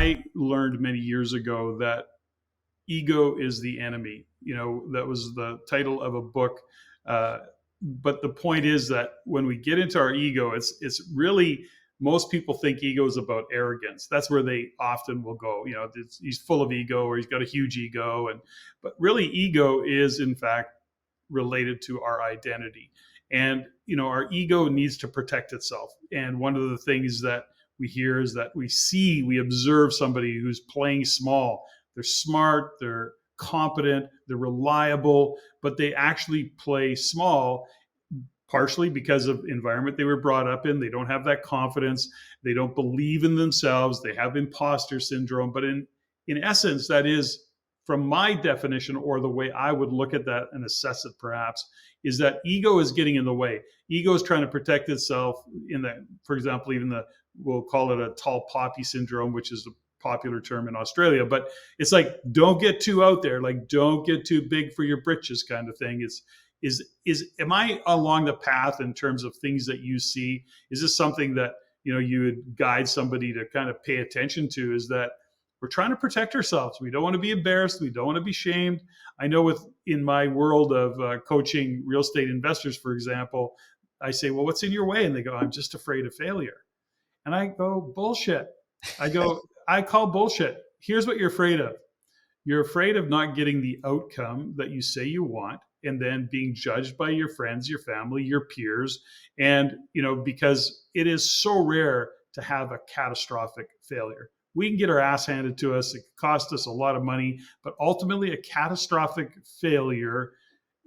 I learned many years ago that ego is the enemy. That was the title of a book. Uh, but the point is that when we get into our ego, it's really, most people think ego is about arrogance. That's where they often will go. He's full of ego, or he's got a huge ego, but really, ego is in fact related to our identity. And our ego needs to protect itself. And one of the things that we hear is that we observe somebody who's playing small. They're smart, they're competent, they're reliable, but they actually play small, partially because of environment they were brought up in. They don't have that confidence. They don't believe in themselves. They have imposter syndrome. But in essence, that is, from my definition, or the way I would look at that and assess it perhaps, is that ego is getting in the way. Ego is trying to protect itself for example, we'll call it a tall poppy syndrome, which is a popular term in Australia, but it's like, don't get too out there, like don't get too big for your britches kind of thing. Am I along the path in terms of things that you see? Is this something that you would guide somebody to kind of pay attention to? Is that we're trying to protect ourselves. We don't want to be embarrassed. We don't want to be shamed. I know in my world of coaching real estate investors, for example, I say, well, what's in your way? And they go, I'm just afraid of failure. And I go, bullshit. I call bullshit. Here's what you're afraid of. You're afraid of not getting the outcome that you say you want, and then being judged by your friends, your family, your peers. And, because it is so rare to have a catastrophic failure. We can get our ass handed to us. It costs us a lot of money, but ultimately a catastrophic failure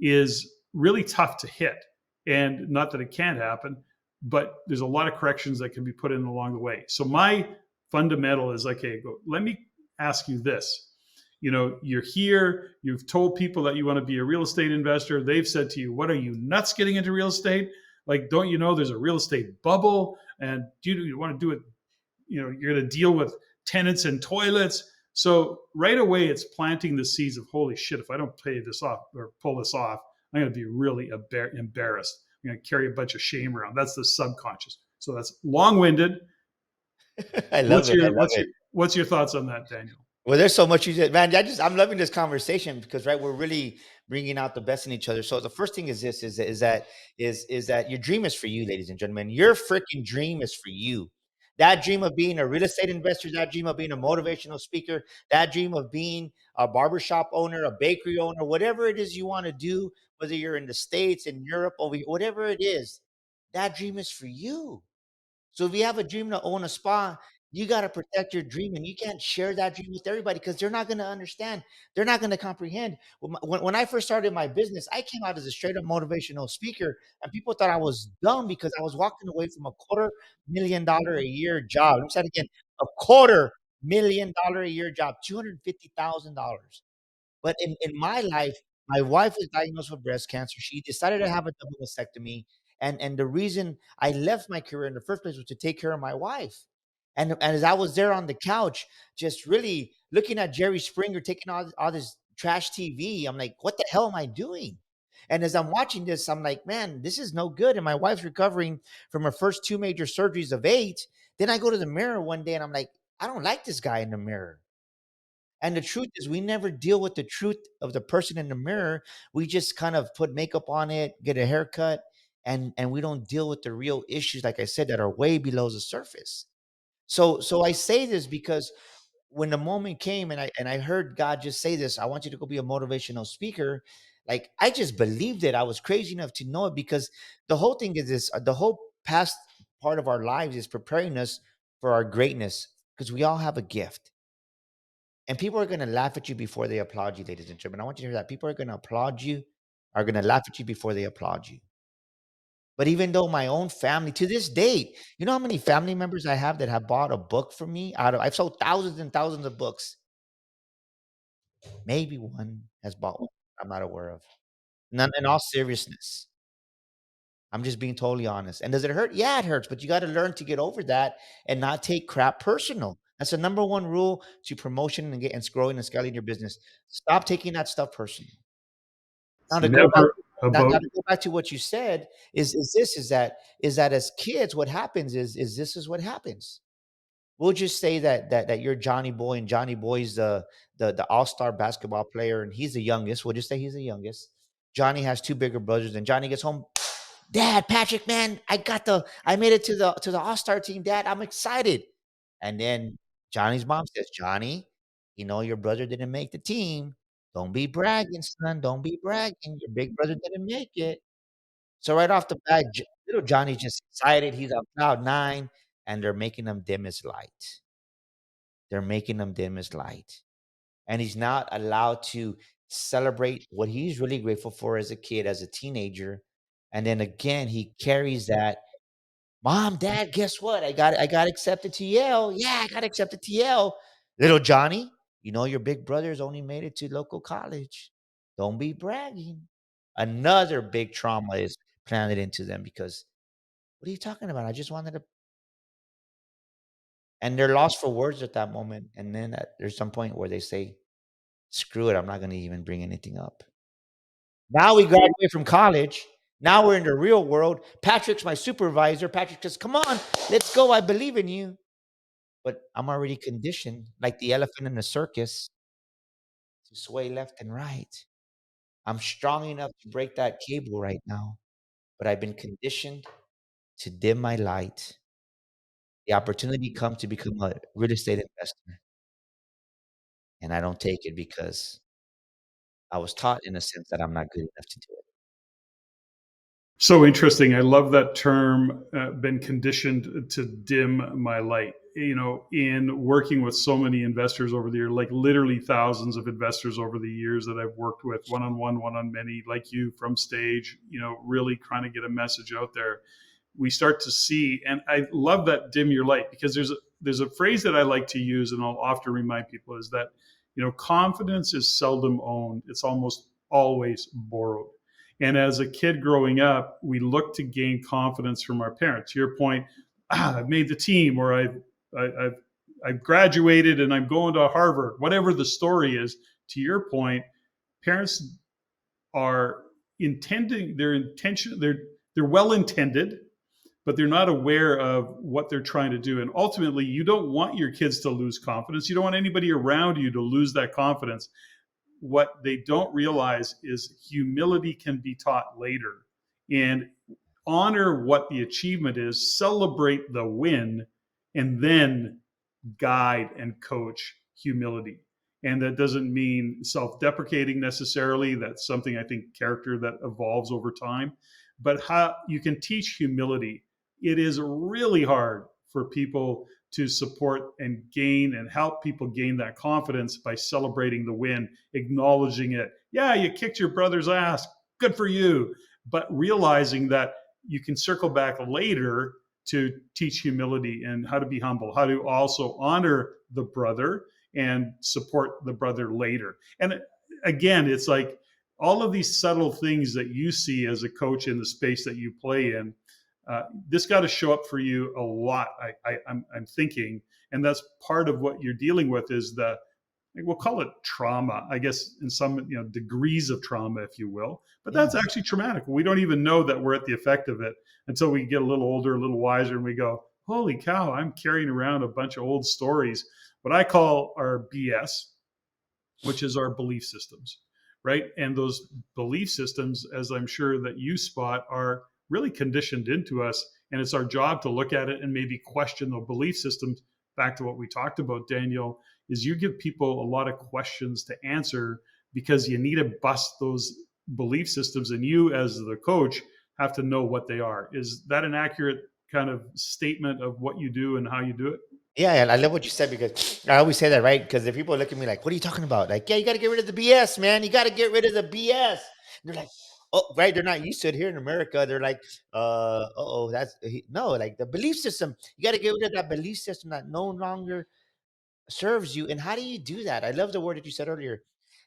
is really tough to hit. And not that it can't happen, but there's a lot of corrections that can be put in along the way. So my fundamental is, okay, let me ask you this. You're here, you've told people that you want to be a real estate investor. They've said to you, what are you, nuts, getting into real estate? Like, don't you know there's a real estate bubble? And do you want to do it? You're going to deal with tenants and toilets. So right away, it's planting the seeds of, holy shit, if I don't pay this off or pull this off, I'm going to be really embarrassed. I'm going to carry a bunch of shame around. That's the subconscious. So that's long-winded. I love it. I love it. What's your thoughts on that, Daniel? Well, there's so much you said, man. I'm loving this conversation because, right, we're really bringing out the best in each other. So the first thing is this: is that your dream is for you, ladies and gentlemen. Your freaking dream is for you. That dream of being a real estate investor, that dream of being a motivational speaker, that dream of being a barbershop owner, a bakery owner, whatever it is you want to do, whether you're in the States, in Europe, or whatever it is, that dream is for you. So if you have a dream to own a spa, you got to protect your dream, and you can't share that dream with everybody because they're not going to understand. They're not going to comprehend. When I first started my business, I came out as a straight up motivational speaker, and people thought I was dumb because I was walking away from $250,000 a year job. Let me say it again: $250,000 a year job, $250,000. But in my life, my wife was diagnosed with breast cancer. She decided to have a double mastectomy. And the reason I left my career in the first place was to take care of my wife. And as I was there on the couch, just really looking at Jerry Springer taking all this trash TV, I'm like, what the hell am I doing? And as I'm watching this, I'm like, man, this is no good. And my wife's recovering from her first two major surgeries of 8. Then I go to the mirror one day and I'm like, I don't like this guy in the mirror. And the truth is, we never deal with the truth of the person in the mirror. We just kind of put makeup on it, get a haircut, and we don't deal with the real issues, like I said, that are way below the surface. So I say this because when the moment came and I heard God just say this, I want you to go be a motivational speaker. Like, I just believed it. I was crazy enough to know it because the whole thing is this: the whole past part of our lives is preparing us for our greatness, because we all have a gift. And people are going to laugh at you before they applaud you, ladies and gentlemen. I want you to hear that. People are going to applaud you, are going to laugh at you before they applaud you. But even though my own family, to this date, you know how many family members I have that have bought a book from me? I've sold thousands and thousands of books. Maybe one has bought one I'm not aware of. None, in all seriousness. I'm just being totally honest. And does it hurt? Yeah, it hurts. But you got to learn to get over that and not take crap personal. That's the number one rule to promotion and growing and scaling your business. Stop taking that stuff personal. Now It's to go back, never now about to go back to what you said is that as kids, what happens is this is what happens. we'll just say that you're Johnny Boy, and Johnny Boy's the all-star basketball player, and he's the youngest. We'll just say he's the youngest. Johnny has two bigger brothers, and Johnny gets home. Dad, Patrick, man, I made it to the all-star team, Dad. I'm excited. And then Johnny's mom says, Johnny, your brother didn't make the team. Don't be bragging, son. Don't be bragging. Your big brother didn't make it. So right off the bat, little Johnny's just excited. He's on cloud nine, and they're making him dim his light. They're making him dim his light. And he's not allowed to celebrate what he's really grateful for as a kid, as a teenager. And then again, he carries that. Mom, Dad, guess what? I got accepted to Yale. Yeah, I got accepted to Yale. Little Johnny, your big brother's only made it to local college. Don't be bragging. Another big trauma is planted into them because what are you talking about? I just wanted to, and they're lost for words at that moment. And then there's some point where they say, screw it, I'm not going to even bring anything up. Now we graduate from college. Now we're in the real world. Patrick's my supervisor. Patrick says, come on, let's go. I believe in you. But I'm already conditioned, like the elephant in the circus, to sway left and right. I'm strong enough to break that cable right now, but I've been conditioned to dim my light. The opportunity come to become a real estate investor, and I don't take it because I was taught in a sense that I'm not good enough to do it. So interesting. I love that term, been conditioned to dim my light. In working with so many investors over the years, like literally thousands of investors over the years that I've worked with, one on one, one on many, like you from stage, really trying to get a message out there. We start to see, and I love that dim your light, because there's a phrase that I like to use, and I'll often remind people, is that confidence is seldom owned; it's almost always borrowed. And as a kid growing up, we look to gain confidence from our parents. To your point, I've made the team, or I've graduated and I'm going to Harvard. Whatever the story is, to your point, parents are intending their intention. They're well intended, but they're not aware of what they're trying to do. And ultimately, you don't want your kids to lose confidence. You don't want anybody around you to lose that confidence. What they don't realize is humility can be taught later, and honor what the achievement is, celebrate the win, and then guide and coach humility. And that doesn't mean self-deprecating necessarily. That's something, I think, character that evolves over time. But how you can teach humility. It is really hard for people to support and gain and help people gain that confidence by celebrating the win, acknowledging it. Yeah, you kicked your brother's ass. Good for you. But realizing that you can circle back later to teach humility and how to be humble, how to also honor the brother and support the brother later. And again, it's like all of these subtle things that you see as a coach in the space that you play in. This got to show up for you a lot. I'm thinking, and that's part of what you're dealing with is we'll call it trauma, I guess, in some degrees of trauma, if you will. But Yeah. that's actually traumatic. We don't even know that we're at the effect of it until we get a little older, a little wiser, and we go, "Holy cow! I'm carrying around a bunch of old stories." What I call our BS, which is our belief systems, right? And those belief systems, as I'm sure that you spot, are really conditioned into us. And it's our job to look at it and maybe question the belief systems. Back to what we talked about, Daniel, is you give people a lot of questions to answer because you need to bust those belief systems, and you, as the coach, have to know what they are. Is that an accurate kind of statement of what you do and how you do it? Yeah, and I love what you said because I always say that, right? Because if people look at me like, "What are you talking about?" Like, yeah, you got to get rid of the BS, man. You got to get rid of the BS. And they're like, "Oh, right." They're not used to it here in America. They're like, oh, no, like the belief system. You got to get rid of that belief system that no longer serves you." And how do you do that? I love the word that you said earlier.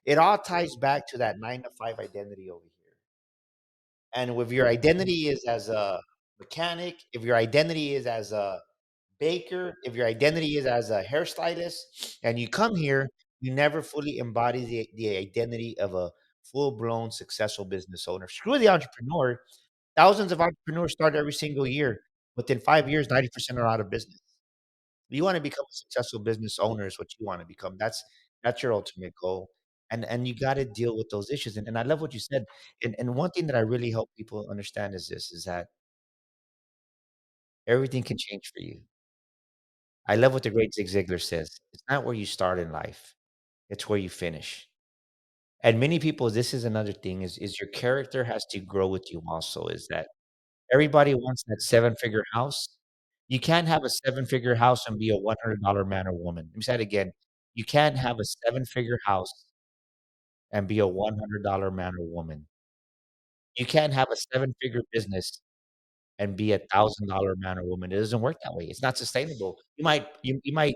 It all ties back to that 9 to 5 identity over here. And if your identity is as a mechanic, if your identity is as a baker, if your identity is as a hairstylist, and you come here, you never fully embody the identity of a full-blown successful business owner. Screw the entrepreneur. Thousands of entrepreneurs start every single year. Within 5 years, 90% are out of business. You want to become a successful business owner is what you want to become. That's your ultimate goal. And you got to deal with those issues. And I love what you said. And one thing that I really help people understand is this is that everything can change for you. I love what the great Zig Ziglar says. It's not where you start in life, it's where you finish. And many people, this is another thing, is your character has to grow with you also, is that everybody wants that seven-figure house. You can't have a seven-figure house and be a $100 man or woman. Let me say it again. You can't have a seven-figure house and be a $100 man or woman. You can't have a seven-figure business and be a $1,000 man or woman. It doesn't work that way. It's not sustainable. You might,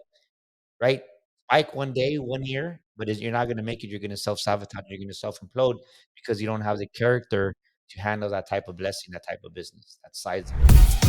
right, spike one day, one year, but you're not gonna make it. You're gonna self-sabotage, you're gonna self-implode because you don't have the character to handle that type of blessing, that type of business, that size of it.